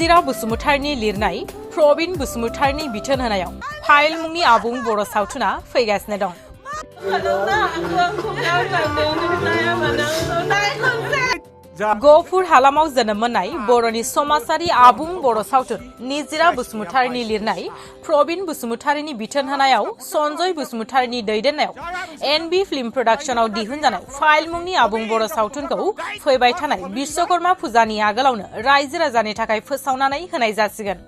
निजिरा बसुमतारीनि लिरनाय प्रबीण बसुमतारीनि बिथोन होनायाव फाइल मुंनि आबुं बर' सावथुना फैगासिनो दं। गफुर हालामाव जोनोम मोननाय बर'नि समाजारि आबुं बर' सावथुन निजिरा बसुमतारीनि लिरनाय प्रबीण बसुमतारीनि बिथोन होनायाव सन्जय बसुमतारीनि दैदेननायाव एनबी फिल्म प्रडाक्शनाव दिहुनजानाय फाइल मुंनि आबुं बर' सावथुनखौ फैबाय थानाय विश्वकर्मा फुजानि आगोलावनो रायजो राजानि थाखाय फोसावनानै होनाय जासिगोन।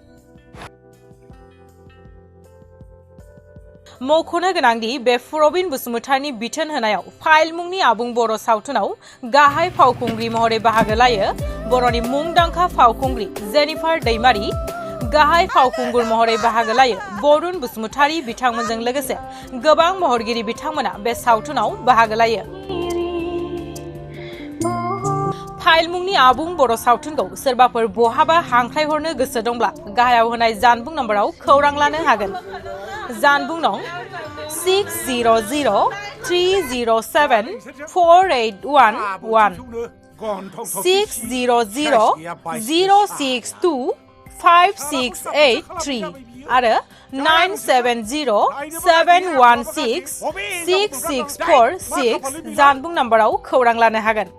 मख'नो गोनांदि बे प्रबीण बसुमतारीनि बिथोन होनायाव फाइल मुंनि आबुं बर' सावथुनाव गाहाय फावखुंग्रि महरै बाहागो लायो बर'नि मुंदांखा फावखुंग्रि जेनिफार दैमारी, गाहाय फावखुंगुर महरै बाहागो लायो बरुण बसुमतारी बिथांमोनजों लोगोसे गोबां महरगिरि बिथांमोना बे सावथुनाव बाहागो लायो। फाइल मुंनि आबुं बर' सावथुनखौ सोरबाफोर बहाबा हांख्रायहरनो गोसो दंब्ला गाहायाव होनाय जानबुं नम्बराव खौरां लानो हागोन। जानबुं नं 6003074811 6000062568 आरो 9707166646 जानबुं नम्बराव खौरां लानो हागोन।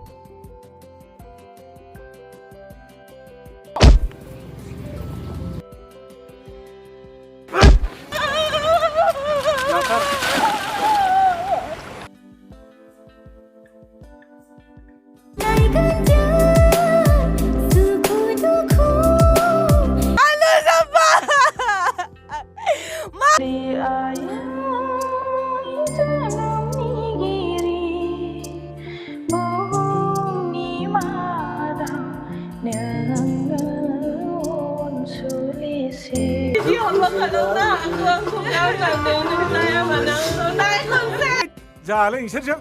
जालाय नोंसोरजों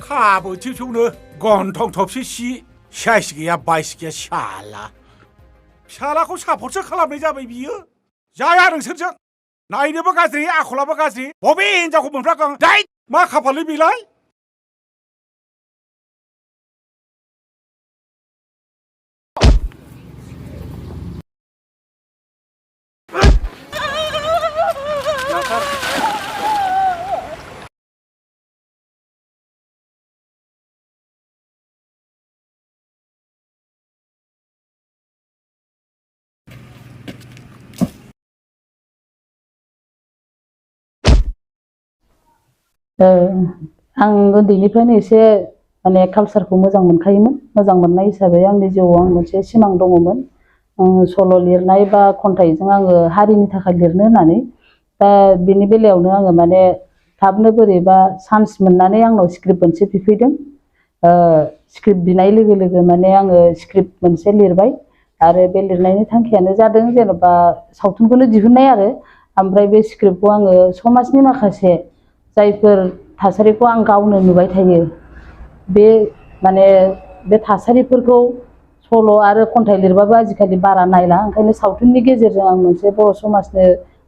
खाबो थिउनो गन्थं थबसे सि साइस गैया बाइस गैया फिसालाखौ सापर्टसो खालामनाय जाबाय बियो। जाया नोंसोरजों नायनोबो गाज्रि आखलाबो गाज्रि बबे हिनजावखौ मोनफ्रागोन दाय मा खाफालनि बिलाय। आं उन्दैनिफ्रायनो एसे माने कालचारखौ मोजां मोनखायोमोन। मोजां मोननाय हिसाबै आंनि जिउआव आं मोनसे सिमां दङमोन सल' लिरनाय बा खन्थाइजों आङो हारिनि थाखाय लिरनो होननानै। दा बेनि बेलायावनो आङो माने थाबनो बोरैबा चान्स मोननानै आंनाव स्क्रिप्ट मोनसे बिफैदों। स्क्रिप्ट बिनाय लोगो लोगो माने आङो स्क्रिप्ट मोनसे लिरबाय आरो बे लिरनायनि थांखियानो जादों जेनेबा सावथुनखौनो दिहुननाय आरो ओमफ्राय बे स्क्रिप्टखौ आङो समाजनि माखासे जायफोर थासारिखौ आं गावनो नुबाय थायो बे माने बे थासारिफोरखौ सल' आरो खन्थाइ लिरबाबो आजिखालि बारा नायला ओंखायनो सावथुननि गेजेरजों आं मोनसे बर' समाजनो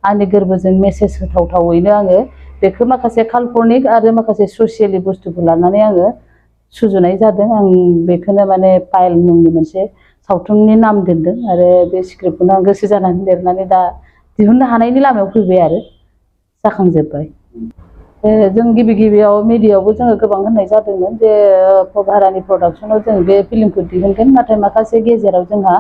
आंनि गोरबोजों मेसेज होथावथावैनो आङो बेखौ माखासे काल्पनिक आरो माखासे ससियेलि बुस्थुखौ लानानै आङो सुजुनाय जादों। आं बेखौनो माने फाइल मुंनि मोनसे सावथुननि नाम दोनदों आरो बे स्क्रिप्टखौनो आं गोसो जानानै लिरनानै दा दिहुननो हानायनि लामायाव फैबाय आरो जाखांजोब्बाय। जों गिबियाव मिडियायावबो जोङो गोबां होननाय जादोंमोन जे भारानि प्रडाक्शनाव जों बे फिल्मखौ दिहुनगोन नाथाय माखासे गेजेराव जोंहा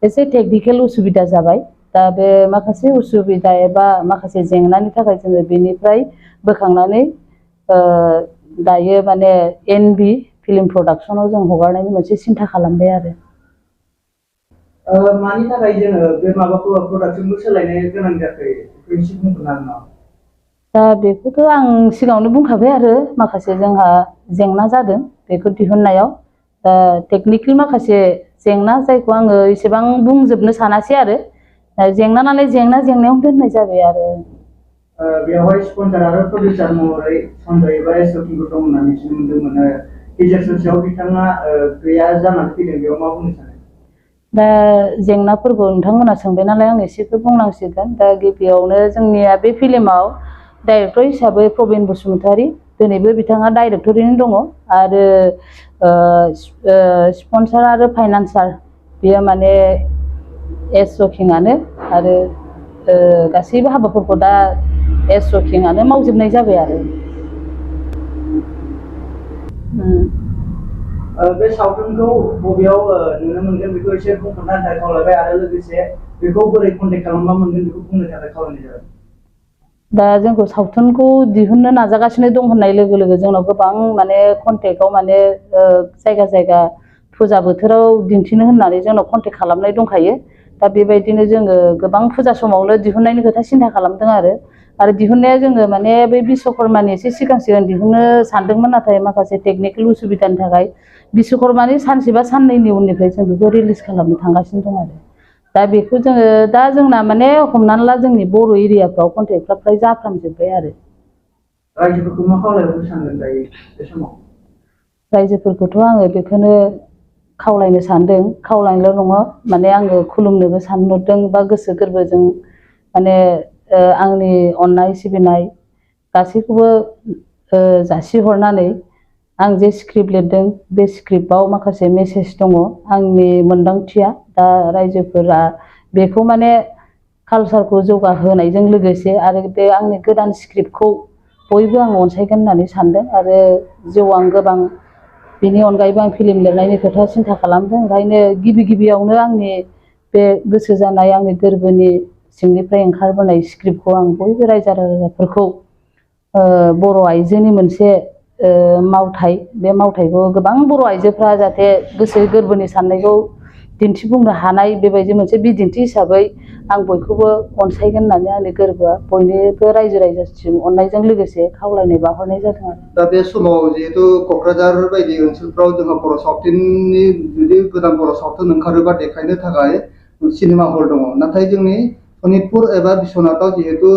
एसे टेकनिकेल उसुबिदा जाबाय। दा बे माखासे उसुबिदा एबा माखासे जेंनानि थाखाय जोङो बेनिफ्राय बोखांनानै दायो माने एनबी फिल्म प्रडाक्शनाव जों हगारनायनि मोनसे सिन्था खालामबाय आरो। मानि थाखाय जोङो बे माबाखौ प्रडाक्शनखौ सोलायनो गोनां जाखो एसे बुंनो हागोन नामा? दा बेखौथ' आं सिगाङावनो बुंखाबाय आरो माखासे जोंहा जेंना जादों बेखौ दिहुननायाव। टेकनिकेल माखासे जेंना जायखौ आङो एसेबां बुंजोबनो सानासै आरो जेंना नालाय जेंनायावनो दोननाय जाबाय आरो। बेवहाय स्पन्सर आरो प्रडिउसार महरै सन्जय एबा एसोटिंबो दं होनना मिथिनो मोन्दोंमोन। गेजेर ससेयाव बिथाङा गैया जानानै फैदों बेयाव मा बुंनो सानो? दा जेंनाफोरखौ नोंथांमोना सोंबाय नालाय आं एसेखौ बुंनांसिगोन। दा गिबियावनो जोंनिया बे फिल्माव डाइरेक्टर हिसाबै प्रबीण बसुमतारी दिनैबो बिथाङा डाइरेक्टरैनो दङ आरो स्पन्सर आरो फाइनान्सार बेयो माने एस जकिंआनो आरो गासैबो हाबाफोरखौ दा एस जकिंआनो मावजोबनाय जाबाय आरो बे सावथुनखौ बबेयाव नुनो मोनगोन बेखौ एसे बुंफोरना होनो खावलायबाय आरो लोगोसे बेखौ बोरै कन्टेक्ट खालामबा मोनगोन बेखौ बुंनो थाखाय खावलायनाय जाबाय। दा जोंखौ सावथुनखौ दिहुननो नाजागासिनो दं होननाय लोगो लोगो जोंनाव गोबां माने कन्टेक्टआव माने जायगा जायगा फुजा बोथोराव दिन्थिनो होननानै जोंनाव कन्टेक्ट खालामनाय दंखायो। दा बेबायदिनो जोङो गोबां फुजा समावनो दिहुननायनि खोथा सिन्था खालामदों आरो दिहुननाया जोङो माने बै बिश्वकर्मानि एसे सिगां दिहुननो सानदोंमोन नाथाय माखासे टेकनिकेल उसुबिदानि थाखाय बिश्वकर्मानि सानसे बा साननैनि उननिफ्राय जों बेखौ रिलिज खालामनो थांगासिनो दं आरो दा बेखौ जोङो दा जोंना माने हमनानै ला जोंनि बर' एरियाफ्राव कन्टेक्टफ्रा फ्राय जाफ्रामजोब्बाय आरो रायजोफोरखौ मा खावलायहरनो सानदों दायो बे समाव? रायजोफोरखौथ' आङो बेखौनो खावलायनो सानदों, खावलायनोल' नङा माने आङो खुलुमनोबो सानहरदों बा गोसो गोरबोजों माने आंनि अननाय सिबिनाय गासैखौबो जासिहरनानै आं जे स्क्रिप्ट लिरदों बे स्क्रिप्टआव माखासे मेसेज दङ आंनि मोनदांथिया दा रायजोफोरा बेखौ माने कालसारखौ जौगाहोनायजों लोगोसे आरो बे आंनि गोदान स्क्रिप्टखौ बयबो आं अनसायगोन होननानै सानदों आरो आं गोबां बेनि अनगायैबो आं फिल्म लिरनायनि खोथा सिन्था खालामदों। ओंखायनो गिबियावनो आंनि बे गोसो जानाय आंनि गोरबोनि सिंनिफ्राय ओंखारबोनाय स्क्रिप्टखौ आं बयबो रायजो राजाफोरखौ बर' आइजोनि मोनसे मावथाय बे मावथायखौ गोबां बर' आइजोफ्रा जाहाथे गोसो गोरबोनि साननायखौ दिन्थिफुंनो हानाय बेबायदि मोनसे बिदिन्थि हिसाबै आं बयखौबो अनसायगोन होननानै आंनि गोरबोआ बयनिबो रायजो राजासिम अननायजों लोगोसे खावलायनाय बावहरनाय जादों आरो दा बे समाव जिहेतु क'क्राझार बायदि ओनसोलफ्राव जोंहा बर' सावथुननि जुदि गोदान बर' सावथुन ओंखारोबा देखायनो थाखाय सिनेमा हल दङ नाथाय जोंनि सनितपुर एबा बिश्वनाथाव जिहेतु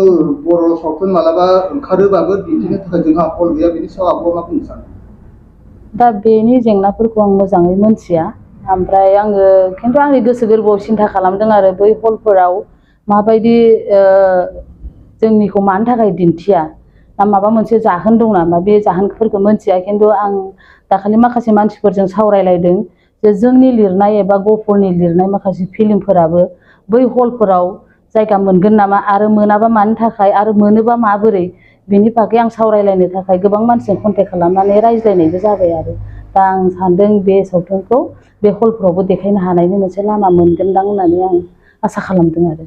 बर' सावथुन मालाबा ओंखारोबाबो दिन्थिनो थाखाय जोंहा हल गैया बेनि सायाव आब'आ मा बुंनो सानो? दा बेनि जेंनाफोरखौ आं मोजाङै मोनथिया ओमफ्राय आङो खिन्थु आंनि गोसो गोरबोआव सिन्था खालामदों आरो बै हलफोराव माबायदि जोंनिखौ मानि थाखाय दिन्थिया ना माबा मोनसे जाहोन दं नामा बे जाहोनफोरखौ मोनथिया खिन्थु आं दाखालि माखासे मानसिफोरजों सावरायलायदों जे जोंनि लिरनाय एबा गफुरनि लिरनाय माखासे फिल्मफोराबो बै हलफोराव जायगा मोनगोन नामा आरो मोनाबा मानि थाखाय आरो मोनोबा माबोरै बिनि बागै आं सावरायलायनो थाखाय गोबां मानसिजों कन्टेक्ट खालामनानै रायज्लायनायबो जाबाय आरो दा आं सानदों बे सावथुनखौ बे हलफोरावबो देखायनो हानायनि मोनसे लामा मोनगोनदां होननानै आं आसा खालामदों आरो